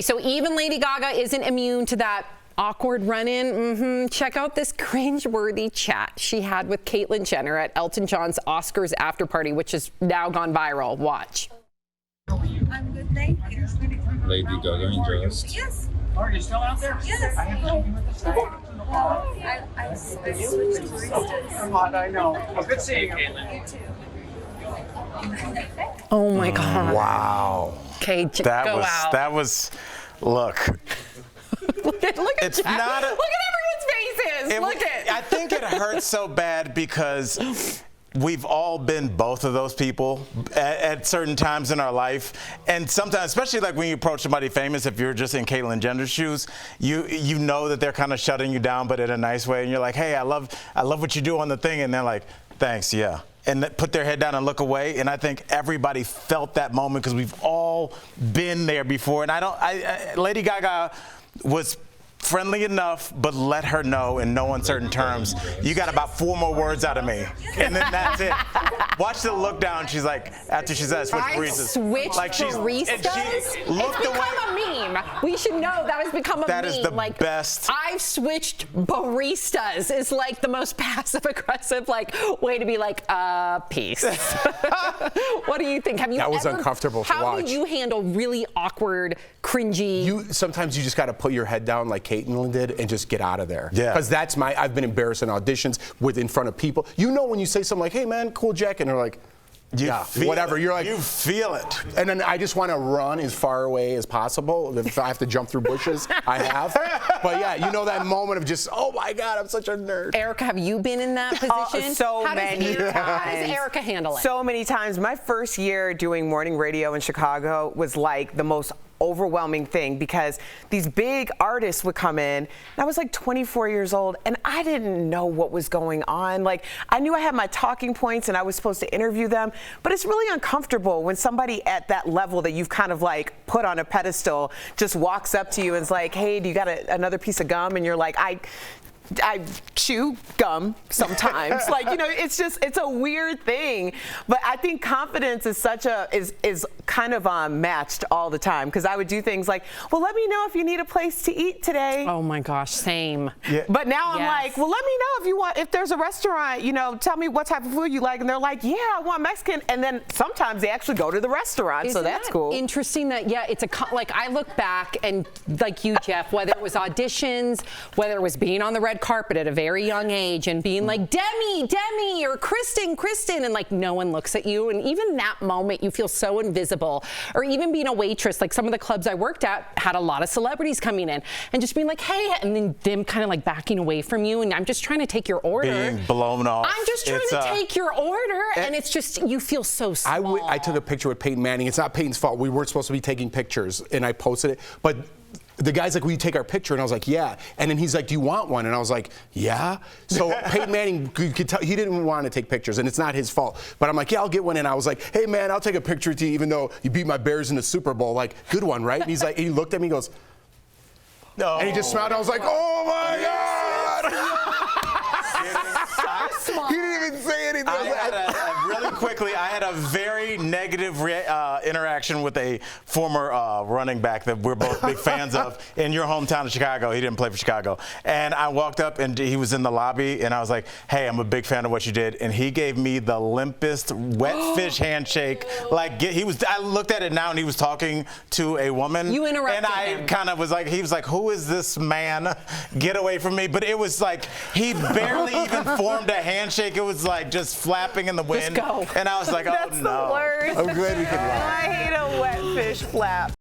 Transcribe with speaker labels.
Speaker 1: So even Lady Gaga isn't immune to that awkward run-in. Check out this cringe-worthy chat she had with Caitlyn Jenner at Elton John's Oscars after party, which has now gone viral. Watch.
Speaker 2: I'm good, thank you.
Speaker 3: Lady Gaga and Jenner.
Speaker 2: Yes.
Speaker 4: Are you still out there?
Speaker 2: Yes.
Speaker 4: I have to with the
Speaker 2: Well, I switched to baristas.
Speaker 4: I know. Well, good seeing you, Caitlyn.
Speaker 2: You too.
Speaker 1: Oh my God.
Speaker 5: Wow.
Speaker 1: Okay, go out.
Speaker 5: That was, look.
Speaker 1: look at
Speaker 5: It's
Speaker 1: Jack.
Speaker 5: not a-
Speaker 1: Look at everyone's faces. Look at.
Speaker 5: I think it hurts so bad because we've all been both of those people at certain times in our life. And sometimes, especially like when you approach somebody famous, if you're just in Caitlyn Jenner's shoes, you know that they're kind of shutting you down, but in a nice way. And you're like, hey, I love what you do on the thing. And they're like, thanks, yeah. And put their head down and look away. And I think everybody felt that moment because we've all been there before. And Lady Gaga was friendly enough, but let her know in no uncertain terms, you got about 4 more words out of me. And then that's it. Watch the look down. She's like, after she said, switch baristas.
Speaker 1: Switch baristas?
Speaker 5: It's
Speaker 1: become a meme. We should know that has become a meme.
Speaker 5: That is the best.
Speaker 1: I've switched baristas is like the most passive aggressive way to be like, peace. What do you think?
Speaker 6: That was uncomfortable to watch.
Speaker 1: How do you handle really awkward, cringy?
Speaker 6: Sometimes you just got to put your head down like Caitlyn did and just get out of there.
Speaker 5: Yeah.
Speaker 6: Because I've been embarrassed in auditions in front of people. You know when you say something like, hey man, cool jacket, and they're like, yeah, whatever. You're like,
Speaker 5: you feel it.
Speaker 6: And then I just want to run as far away as possible. If I have to jump through bushes, I have. But yeah, you know that moment of just, oh my God, I'm such a nerd.
Speaker 1: Erica, have you been in that position?
Speaker 7: So many times.
Speaker 1: How does Erica handle it?
Speaker 7: So many times. My first year doing morning radio in Chicago was like the most overwhelming thing because these big artists would come in and I was like 24 years old and I didn't know what was going on. Like I knew I had my talking points and I was supposed to interview them, but it's really uncomfortable when somebody at that level that you've kind of like put on a pedestal just walks up to you and is like, hey, do you got another piece of gum? And you're like, I chew gum sometimes. It's a weird thing. But I think confidence is is kind of matched all the time. Because I would do things like, well, let me know if you need a place to eat today.
Speaker 1: Oh my gosh, same.
Speaker 5: Yeah.
Speaker 7: But now I'm like, well, let me know if there's a restaurant, tell me what type of food you like. And they're like, yeah, I want Mexican. And then sometimes they actually go to the restaurant. So that's cool.
Speaker 1: Interesting that, it's I look back and like you, Jeff, whether it was auditions, whether it was being on the red carpet at a very young age and being like Demi or Kristen and like no one looks at you, and even that moment you feel so invisible. Or even being a waitress, like some of the clubs I worked at had a lot of celebrities coming in and just being like, hey, and then them kind of like backing away from you, and I'm just trying to take your order.
Speaker 5: Being blown off.
Speaker 1: I'm just trying to take your order, and it's just, you feel so small.
Speaker 6: I took a picture with Peyton Manning. It's not Peyton's fault. We weren't supposed to be taking pictures, and I posted it. But the guy's like, will you take our picture? And I was like, yeah. And then he's like, do you want one? And I was like, yeah. So Peyton Manning, you could tell, he didn't want to take pictures, and it's not his fault. But I'm like, yeah, I'll get one. And I was like, hey, man, I'll take a picture with you, even though you beat my Bears in the Super Bowl. Like, good one, right? And he's like, he looked at me and goes, no. And he just smiled. And I was like, oh, my God. He didn't even say anything.
Speaker 5: Really quickly, I had a very negative interaction with a former running back that we're both big fans of in your hometown of Chicago. He didn't play for Chicago. And I walked up and he was in the lobby and I was like, hey, I'm a big fan of what you did. And he gave me the limpest wet fish handshake. I looked at it now and he was talking to a woman.
Speaker 1: You interrupted
Speaker 5: him. And I kind of was like, he was like, who is this man? Get away from me. But it was like, he barely even formed a handshake. It was like just flapping in the wind.
Speaker 1: Just go.
Speaker 5: And I was like, oh
Speaker 7: That's
Speaker 5: no.
Speaker 7: The worst.
Speaker 6: I'm glad we could laugh.
Speaker 7: I hate a wet fish flap.